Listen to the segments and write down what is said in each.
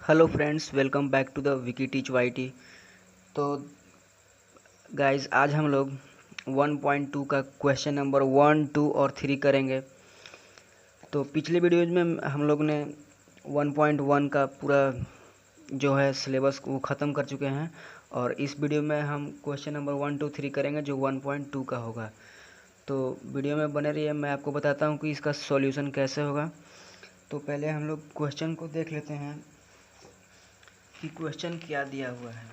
Hello friends, welcome back to the Vicky teach YT. तो guys, आज हम लोग 1.2 का क्वेश्चन नंबर 1, 2 और 3 करेंगे। तो पिछले वीडियोज में हम लोग ने 1.1 का पूरा जो है सिलेबस वो ख़त्म कर चुके हैं, और इस वीडियो में हम क्वेश्चन नंबर 1, 2, 3 करेंगे जो 1.2 का होगा। तो वीडियो में बने रहिए, मैं आपको बताता हूँ कि इसका सॉल्यूशन कैसे होगा। तो पहले हम लोग क्वेश्चन को देख लेते हैं कि क्वेश्चन क्या दिया हुआ है।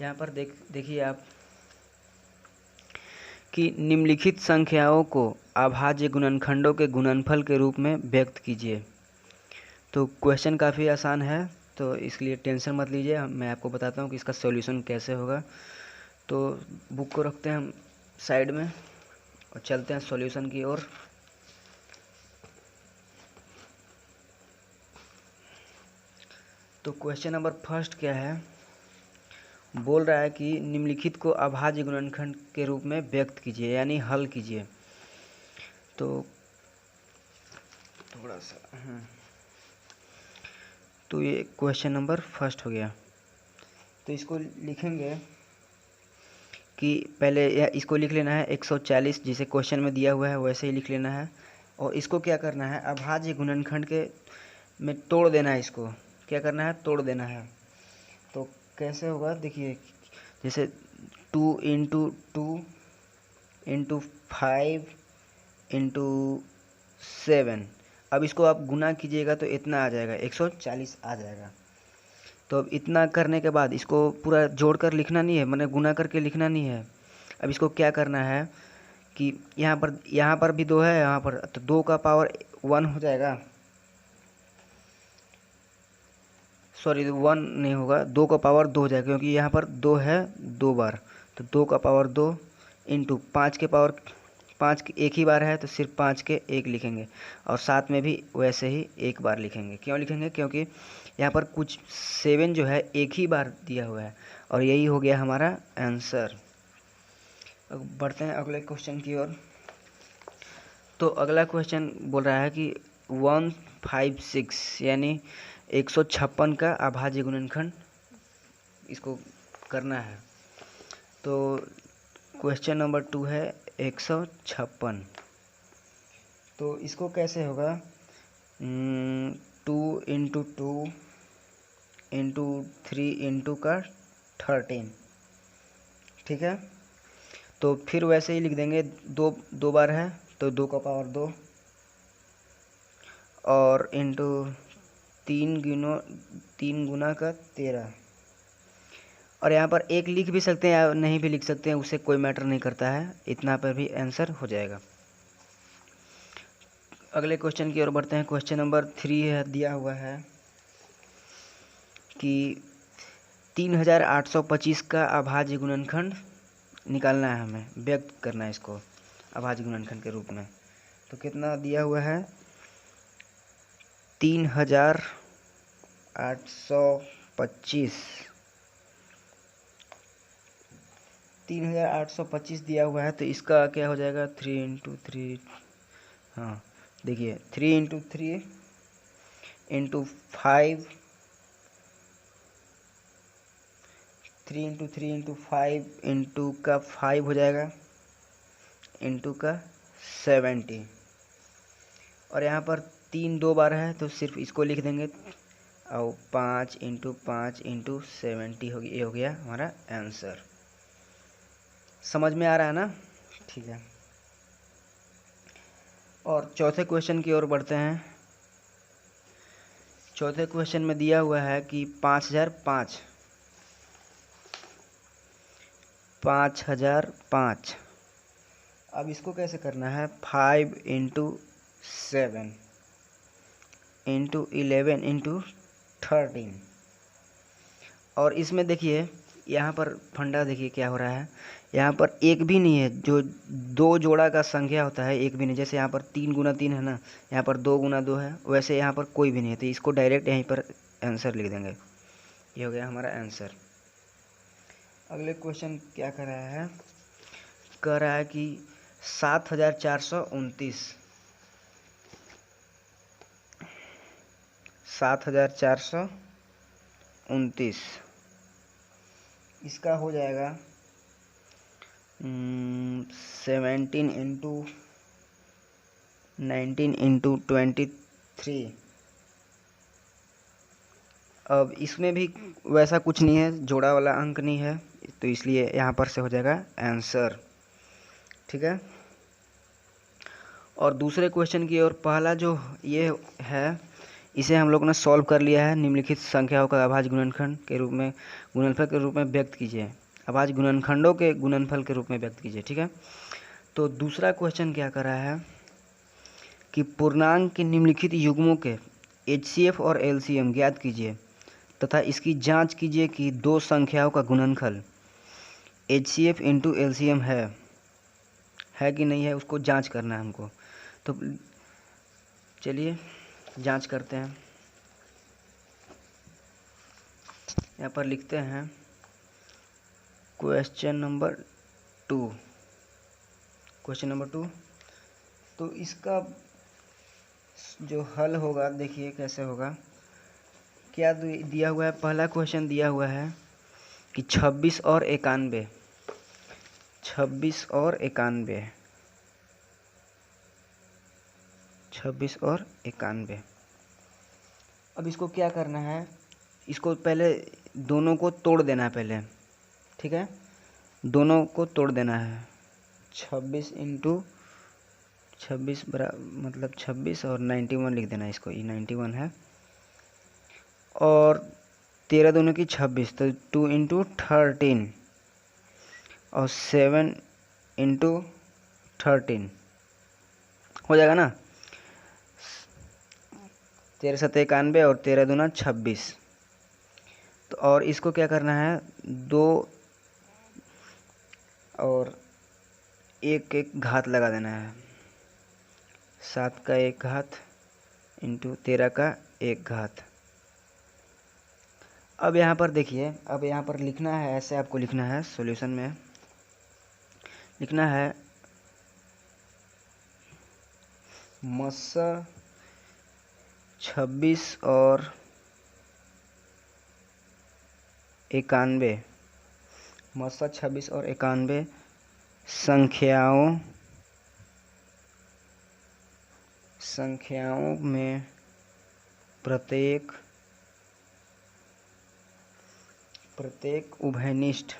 यहाँ पर देखिए आप कि निम्नलिखित संख्याओं को अभाज्य गुणनखंडों के गुणनफल के रूप में व्यक्त कीजिए। तो क्वेश्चन काफ़ी आसान है, तो इसलिए टेंशन मत लीजिए। मैं आपको बताता हूँ कि इसका सॉल्यूशन कैसे होगा। तो बुक को रखते हैं हम साइड में और चलते हैं सॉल्यूशन की ओर। तो क्वेश्चन नंबर फर्स्ट क्या है, बोल रहा है कि निम्नलिखित को अभाज्य गुणनखंड के रूप में व्यक्त कीजिए, यानी हल कीजिए। तो थोड़ा सा तो ये क्वेश्चन नंबर फर्स्ट हो गया। तो इसको लिखेंगे कि पहले इसको लिख लेना है 140, जिसे क्वेश्चन में दिया हुआ है वैसे ही लिख लेना है। और इसको क्या करना है, अभाज्य गुणनखंड के में तोड़ देना है। इसको क्या करना है, तोड़ देना है। तो कैसे होगा देखिए, जैसे 2 इंटू 2 इंटू 5 इंटू 7। अब इसको आप गुना कीजिएगा तो इतना आ जाएगा, 140 आ जाएगा। तो अब इतना करने के बाद इसको पूरा जोड़कर लिखना नहीं है, मैंने गुना करके लिखना नहीं है। अब इसको क्या करना है कि यहाँ पर भी 2 है, यहाँ पर तो 2 का पावर 1 हो जाएगा। सॉरी, 1 नहीं होगा, 2 का पावर 2 हो जाएगा, क्योंकि यहाँ पर 2 है 2 बार। तो 2 का पावर 2 इंटू 5 के पावर 5 एक ही बार है, तो सिर्फ 5 के 1 लिखेंगे। और साथ में भी वैसे ही एक बार लिखेंगे। क्यों लिखेंगे, क्योंकि यहाँ पर कुछ 7 जो है एक ही बार दिया हुआ है, और यही हो गया हमारा आंसर। अब बढ़ते हैं अगले क्वेश्चन की ओर। तो अगला क्वेश्चन बोल रहा है कि 156 यानी 156 का अभाज्य गुणनखंड इसको करना है। तो क्वेश्चन नंबर 2 है 156। तो इसको कैसे होगा, 2 इंटू 2 इंटू 3 इंटू का 13, ठीक है। तो फिर वैसे ही लिख देंगे, दो बार है तो 2 का पावर 2 और इंटू 3 गुना का 13। और यहाँ पर एक लिख भी सकते हैं या नहीं भी लिख सकते हैं, उससे कोई मैटर नहीं करता है, इतना पर भी आंसर हो जाएगा। अगले क्वेश्चन की ओर बढ़ते हैं। क्वेश्चन नंबर 3 है, दिया हुआ है कि 3825 का अभाज्य गुणनखंड निकालना है, हमें व्यक्त करना है इसको अभाज्य गुणनखंड के रूप में। तो कितना दिया हुआ है, 3825 दिया हुआ है। तो इसका क्या हो जाएगा, 3 इंटू 3, हाँ देखिए 3 into 3 into 5, 3 into 3 into 5 into का 5 हो जाएगा, इंटू का 70। और यहाँ पर 3 2 बार है, तो सिर्फ इसको लिख देंगे। और 5 इंटू 5 इंटू 70 होगी, ये हो गया हमारा आंसर। समझ में आ रहा है ना, ठीक है। और चौथे क्वेश्चन की ओर बढ़ते हैं। चौथे क्वेश्चन में दिया हुआ है कि 5005। अब इसको कैसे करना है, 5 इंटू 7 इंटू 11 इंटू 13। और इसमें देखिए यहाँ पर फंडा देखिए क्या हो रहा है, यहाँ पर एक भी नहीं है। जो 2 जोड़ा का संख्या होता है एक भी नहीं, जैसे यहाँ पर 3 गुना 3 है ना, यहाँ पर 2 गुना 2 है, वैसे यहाँ पर कोई भी नहीं है। तो इसको डायरेक्ट यहीं पर आंसर लिख देंगे, ये हो गया हमारा आंसर। अगले क्वेश्चन क्या कर रहा है, कह रहा है कि 7429 7429 इसका हो जाएगा 17 इंटू 19 इंटू 23। अब इसमें भी वैसा कुछ नहीं है, जोड़ा वाला अंक नहीं है, तो इसलिए यहाँ पर से हो जाएगा आंसर। ठीक है। और दूसरे क्वेश्चन की ओर, पहला जो ये है इसे हम लोग ने सॉल्व कर लिया है। निम्नलिखित संख्याओं का अभाज्य गुणनखंड के रूप में, गुणनफल के रूप में व्यक्त कीजिए। अभाज्य गुणनखंडों के गुणनफल के रूप में व्यक्त कीजिए। ठीक है। तो दूसरा क्वेश्चन क्या कर रहा है कि पूर्णांक के निम्नलिखित युग्मों के HCF और LCM ज्ञात कीजिए तथा इसकी जांच कीजिए कि दो संख्याओं का गुणनफल HCF इंटू LCM है कि नहीं है, उसको जांच करना है हमको। तो चलिए जांच करते हैं। यहाँ पर लिखते हैं क्वेश्चन नंबर 2। तो इसका जो हल होगा, देखिए कैसे होगा। क्या दिया हुआ है, पहला क्वेश्चन दिया हुआ है कि 26 और 91, 26 और 91, 26 और 91। अब इसको क्या करना है, इसको पहले दोनों को तोड़ देना है पहले। ठीक है, दोनों को तोड़ देना है। 26 इंटू 26 मतलब 26 और 91 लिख देना है इसको, ये 91 है। और 13 दोनों की 26, तो 2 इंटू 13 और 7 इंटू 13 हो जाएगा ना। 13 7 91 और 13 दूना 26। तो और इसको क्या करना है, 2 और 1 एक घात लगा देना है। 7 का 1 घात इंटू 13 का 1 घात। अब यहाँ पर देखिए, अब यहाँ पर लिखना है, ऐसे आपको लिखना है, सॉल्यूशन में लिखना है मस्सा 26 और 91, मस्सा 26 और 91 संख्याओं में प्रत्येक उभयनिष्ठ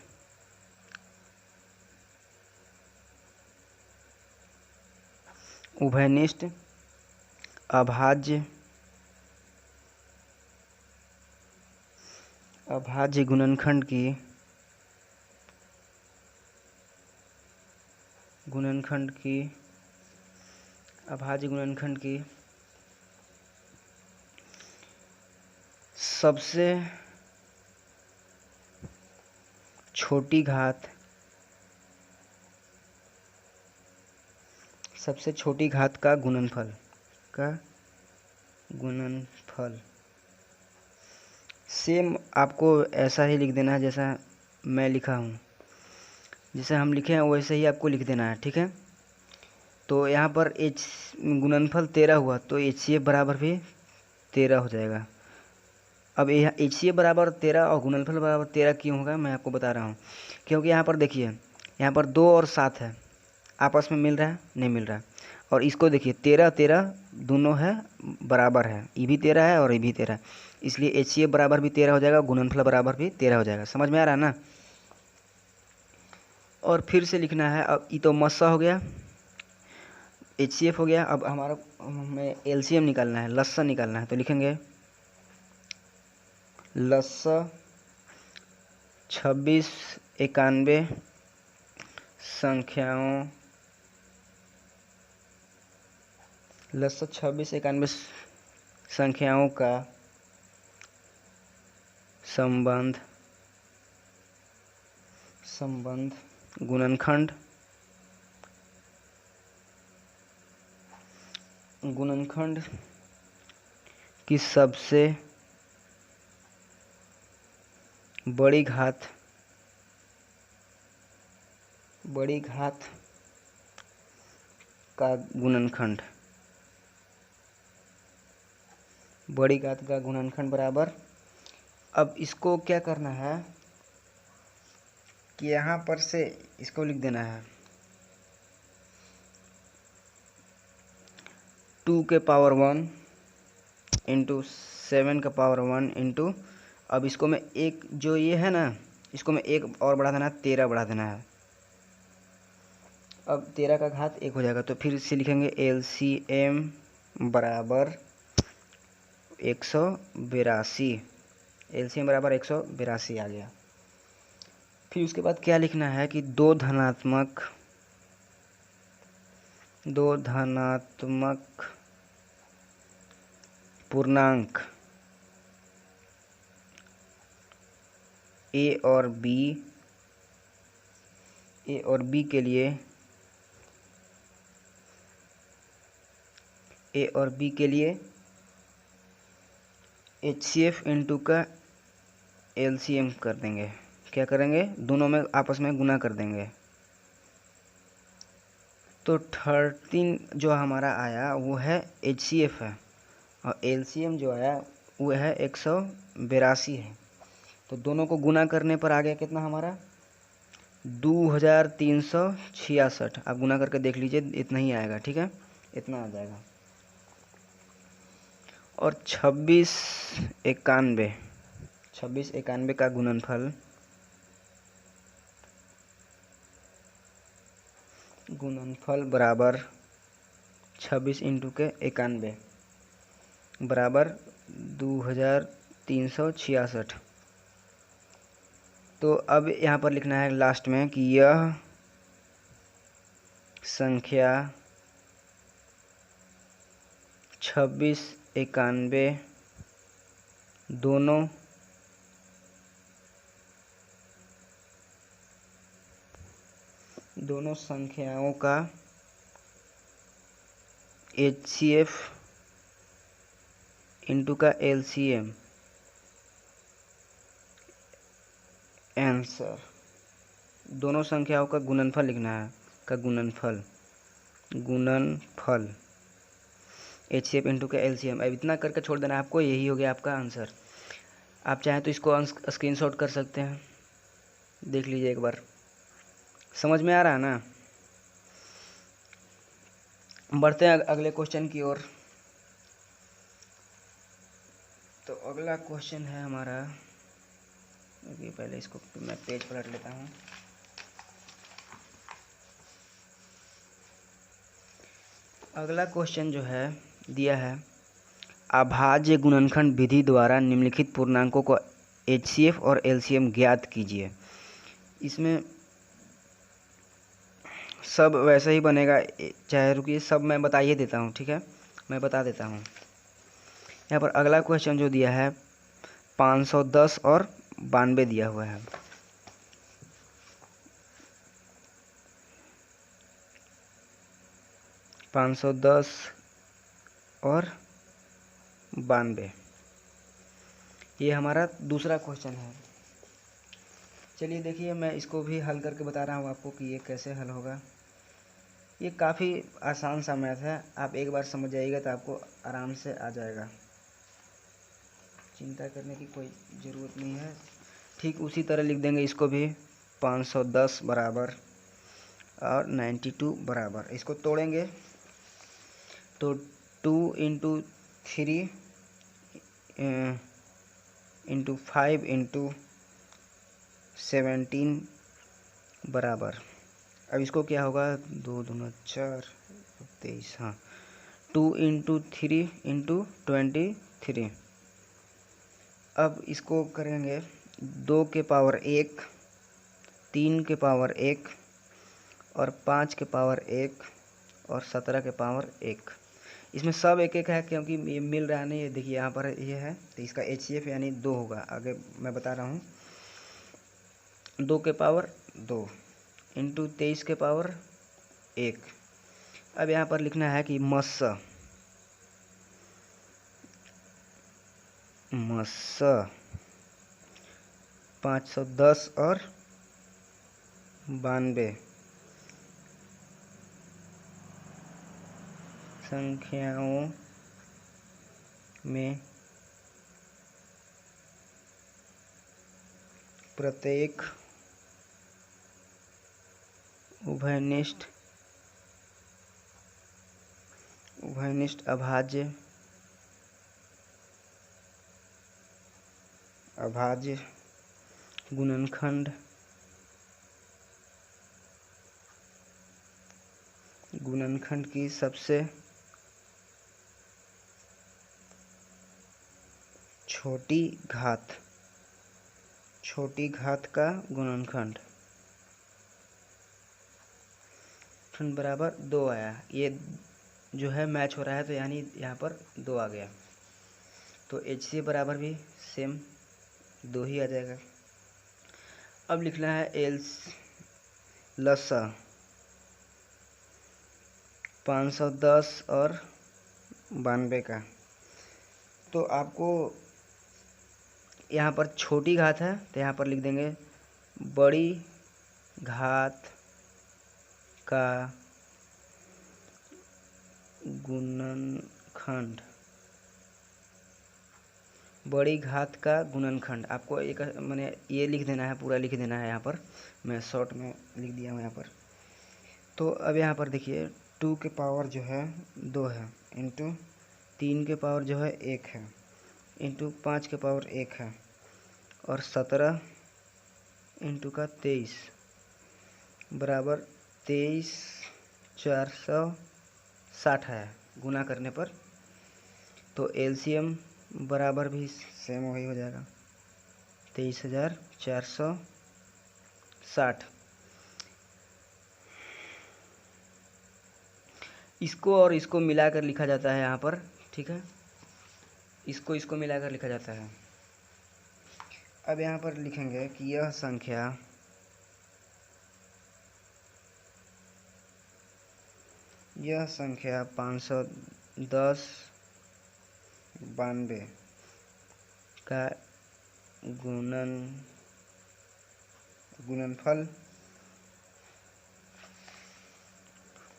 अभाज्य गुणनखंड की सबसे छोटी घात का गुणनफल सेम आपको ऐसा ही लिख देना है जैसा मैं लिखा हूँ, जैसे हम लिखे हैं वैसे ही आपको लिख देना है। ठीक है। तो यहाँ पर गुणनफल 13 हुआ, तो HCF बराबर भी 13 हो जाएगा। अब यह HCF बराबर 13 और गुणनफल बराबर 13 क्यों होगा, मैं आपको बता रहा हूँ। क्योंकि यहाँ पर देखिए, यहाँ पर 2 और 7 है, आपस में मिल रहा है, नहीं मिल रहा है। और इसको देखिए 13 13 दोनों है बराबर है, ये भी 13 है और ये भी 13 है, इसलिए HCF बराबर भी 13 हो जाएगा, गुणनफल बराबर भी 13 हो जाएगा। समझ में आ रहा है ना। और फिर से लिखना है, अब ये तो मस्सा हो गया, HCF हो गया। अब हमारा हमें LCM निकालना है, लस्सा निकालना है। तो लिखेंगे लस्सा 26 91 संख्याओं का संबंध गुणनखंड की सबसे बड़ी घात बड़ी घात का गुणनखंड, बड़ी घात का गुणनखंड बराबर, अब इसको क्या करना है कि यहाँ पर से इसको लिख देना है 2 के पावर 1 इंटू 7 का पावर 1 इंटू, अब इसको मैं एक, जो ये है ना, इसको मैं एक और बढ़ा देना है, 13 बढ़ा देना है। अब 13 का घात 1 हो जाएगा, तो फिर से लिखेंगे LCM बराबर 182, LCM बराबर 182 आ गया। फिर उसके बाद क्या लिखना है कि दो धनात्मक पूर्णांक A और B के लिए HCF इंटू का LCM कर देंगे। क्या करेंगे, दोनों में आपस में गुना कर देंगे। तो 13 जो हमारा आया वो है HCF है, और LCM जो आया वो है 182 है। तो दोनों को गुना करने पर आ गया कितना हमारा 2366। आप गुना करके देख लीजिए, इतना ही आएगा, ठीक है, इतना आ जाएगा। और 2691 का गुणनफल बराबर 26 इंटू के 91 बराबर 2366। तो अब यहाँ पर लिखना है लास्ट में कि यह संख्या 2691 दोनों संख्याओं का HCF इंटू का LCM आंसर, दोनों संख्याओं का गुणनफल लिखना है, का गुणनफल HCF इंटू का LCM। अब इतना करके छोड़ देना है आपको, यही हो गया आपका आंसर। आप चाहें तो इसको स्क्रीनशॉट कर सकते हैं, देख लीजिए एक बार। समझ में आ रहा है ना। बढ़ते हैं अगले क्वेश्चन की ओर। तो अगला क्वेश्चन है हमारा, अभी पहले इसको मैं पेज पलट लेता हूँ। अगला क्वेश्चन जो है दिया है, अभाज्य गुणनखंड विधि द्वारा निम्नलिखित पूर्णांकों को HCF और LCM ज्ञात कीजिए। इसमें सब वैसे ही बनेगा, चाहे रुकिए, सब मैं बता ही देता हूँ, ठीक है, मैं बता देता हूँ। यहाँ पर अगला क्वेश्चन जो दिया है 510 और 92 दिया हुआ है। $510 और 92, ये हमारा दूसरा क्वेश्चन है। चलिए देखिए, मैं इसको भी हल करके बता रहा हूँ आपको कि ये कैसे हल होगा। ये काफ़ी आसान सा मैथ है, आप एक बार समझ जाइएगा तो आपको आराम से आ जाएगा, चिंता करने की कोई ज़रूरत नहीं है। ठीक उसी तरह लिख देंगे इसको भी, 510 बराबर और 92 बराबर, इसको तोड़ेंगे तो 2 इंटू 3 इंटू 5 इंटू 17 बराबर, अब इसको क्या होगा, 2 दूना 4 23, हाँ, 2 इंटू 3 इंटू 23। अब इसको करेंगे 2 के पावर 1, 3 के पावर 1 और 5 के पावर 1 और 17 के पावर 1। इसमें सब एक एक है क्योंकि ये मिल रहा नहीं है। देखिए यहाँ पर ये है, तो इसका HCF यानी 2 होगा। आगे मैं बता रहा हूँ, 2 के पावर 2 इंटू 23 के पावर 1। अब यहाँ पर लिखना है कि मस्स 510 और 92 संख्याओं में प्रत्येक उभयनिष्ठ अभाज्य गुणनखंड की सबसे छोटी घात का गुणनखंड बराबर 2 आया। ये जो है मैच हो रहा है, तो यानी यहाँ पर 2 आ गया, तो HCF बराबर भी सेम 2 ही आ जाएगा। अब लिखना है लसा 510 और 92 का। तो आपको यहाँ पर छोटी घात है, तो यहाँ पर लिख देंगे बड़ी घात का गुणनखंड। बड़ी घात का गुणनखंड आपको एक मैंने ये लिख देना है, पूरा लिख देना है। यहाँ पर मैं शॉर्ट में लिख दिया हूँ यहाँ पर। तो अब यहाँ पर देखिए 2 के पावर जो है 2 है, इंटू 3 के पावर जो है 1 है, इंटू 5 के पावर 1 है, और 17 इंटू का 23 बराबर 23,460 है गुना करने पर। तो LCM बराबर भी सेम वही हो जाएगा 23,460। इसको और इसको मिलाकर लिखा जाता है यहाँ पर, ठीक है, इसको मिलाकर लिखा जाता है। अब यहाँ पर लिखेंगे कि यह संख्या यह संख्या 510 92 का गुणनफल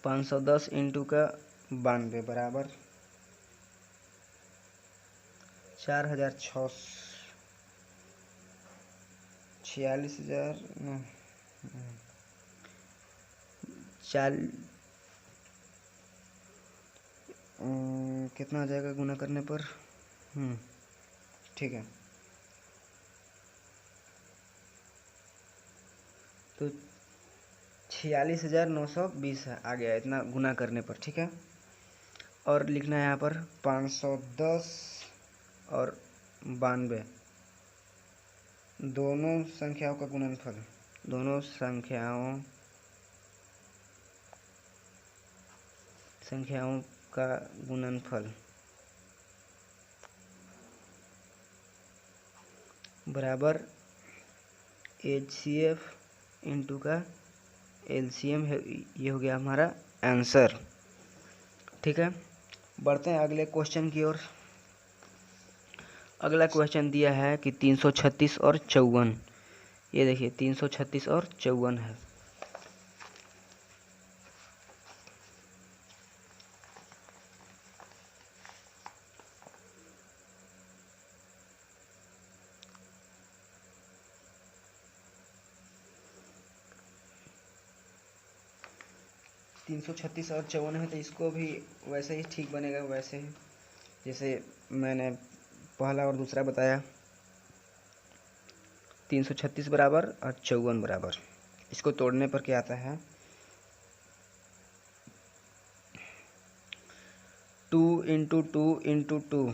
510 इंटू का 92 बराबर 46,000 कितना आ जाएगा गुना करने पर, ठीक है। तो 46,920 आ गया इतना गुना करने पर, ठीक है। और लिखना है यहाँ पर 510 और 92 दोनों संख्याओं का गुणनफल, दोनों संख्याओं का गुणनफल बराबर HCF इंटू का LCM है। ये हो गया हमारा आंसर, ठीक है। बढ़ते हैं अगले क्वेश्चन की ओर। अगला क्वेश्चन दिया है कि 336 और 54। ये देखिए 336 और 54 है। तीन 336 और 54 है, तो इसको भी वैसे ही ठीक बनेगा, वैसे ही जैसे मैंने पहला और दूसरा बताया। 336 बराबर और 54 बराबर, इसको तोड़ने पर क्या आता है 2 into 2 into 2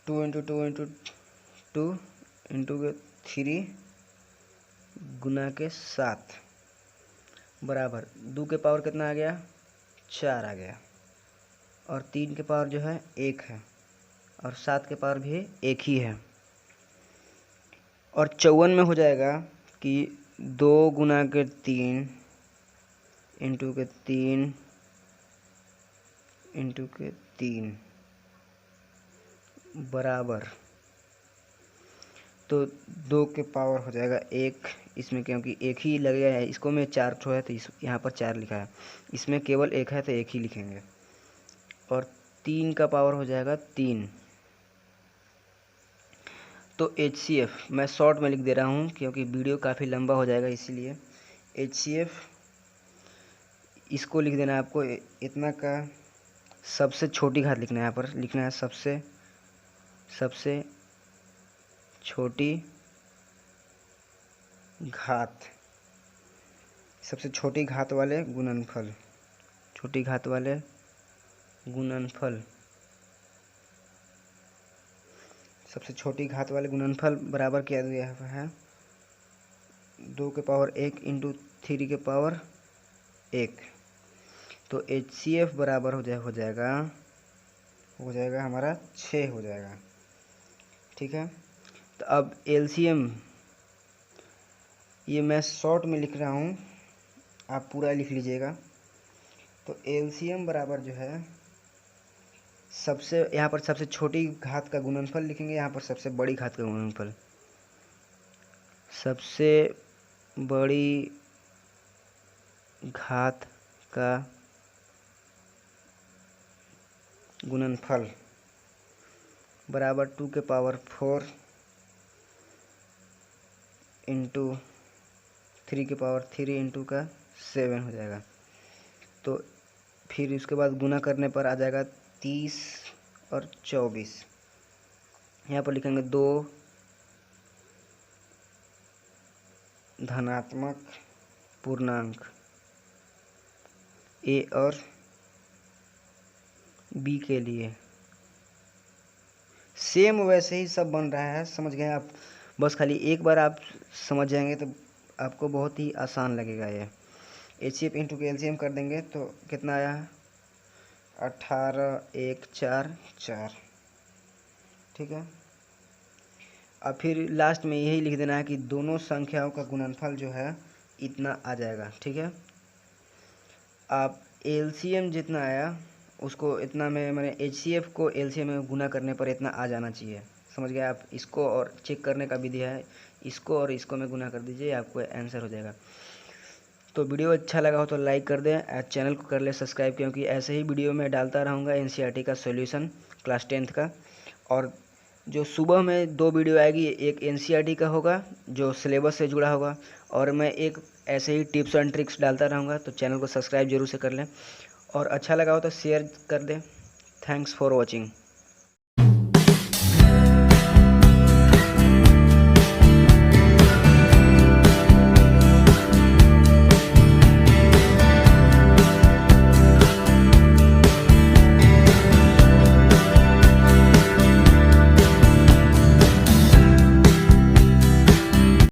2 into 2 into 2 into 3 गुना के 7 बराबर 2 के पावर कितना आ गया 4 आ गया, और 3 के पावर जो है 1 है, और 7 के पावर भी 1 ही है। और 54 में हो जाएगा कि 2 गुना के 3 इंटू के 3 इंटू के 3 बराबर तो 2 के पावर हो जाएगा 1 इसमें, क्योंकि एक ही लगेगा है, इसको में 4 ठो है तो यहाँ पर 4 लिखा है, इसमें केवल 1 है तो 1 ही लिखेंगे। और 3 का पावर हो जाएगा 3। तो HCF मैं शॉर्ट में लिख दे रहा हूँ क्योंकि वीडियो काफ़ी लंबा हो जाएगा, इसीलिए HCF इसको लिख देना है आपको इतना का सबसे छोटी घात लिखना है। यहाँ पर लिखना है सबसे छोटी घात, सबसे छोटी घात वाले गुणनफल, छोटी घात वाले गुणनफल, सबसे छोटी घात वाले गुणनफल बराबर क्या दिया है 2 के पावर 1 इंटू 3 के पावर 1। तो HCF बराबर हो जाएगा हमारा 6 हो जाएगा। ठीक है, तो अब LCM ये मैं शॉर्ट में लिख रहा हूँ, आप पूरा लिख लीजिएगा। तो LCM बराबर जो है यहाँ पर सबसे छोटी घात का गुणनफल लिखेंगे, यहाँ पर सबसे बड़ी घात का गुणनफल, सबसे बड़ी घात का गुणनफल बराबर 2 के पावर 4 इंटू 3 के पावर 3 इंटू का 7 हो जाएगा। तो फिर उसके बाद गुना करने पर आ जाएगा 30 और 24। यहाँ पर लिखेंगे 2 धनात्मक पूर्णांक A और B के लिए। सेम वैसे ही सब बन रहा है, समझ गए आप। बस खाली एक बार आप समझ जाएंगे तो आपको बहुत ही आसान लगेगा। ये HCF इंटू के LCM कर देंगे तो कितना आया 18 1 4 4। ठीक है, अब फिर लास्ट में यही लिख देना है कि दोनों संख्याओं का गुणनफल जो है इतना आ जाएगा। ठीक है, आप LCM जितना आया उसको इतना में, मैंने HCF को LCM में गुना करने पर इतना आ जाना चाहिए। समझ गए आप। इसको और चेक करने का विधि है, इसको और इसको में गुना कर दीजिए, आपको आंसर हो जाएगा। तो वीडियो अच्छा लगा हो तो लाइक कर दें, चैनल को कर ले सब्सक्राइब, क्योंकि ऐसे ही वीडियो मैं डालता रहूँगा NCERT का सॉल्यूशन क्लास 10th का। और जो सुबह में 2 वीडियो आएगी, एक NCERT का होगा जो सिलेबस से जुड़ा होगा, और मैं एक ऐसे ही टिप्स एंड ट्रिक्स डालता रहूँगा। तो चैनल को सब्सक्राइब जरूर से कर लें, और अच्छा लगा हो तो शेयर कर दें। Thanks for watching.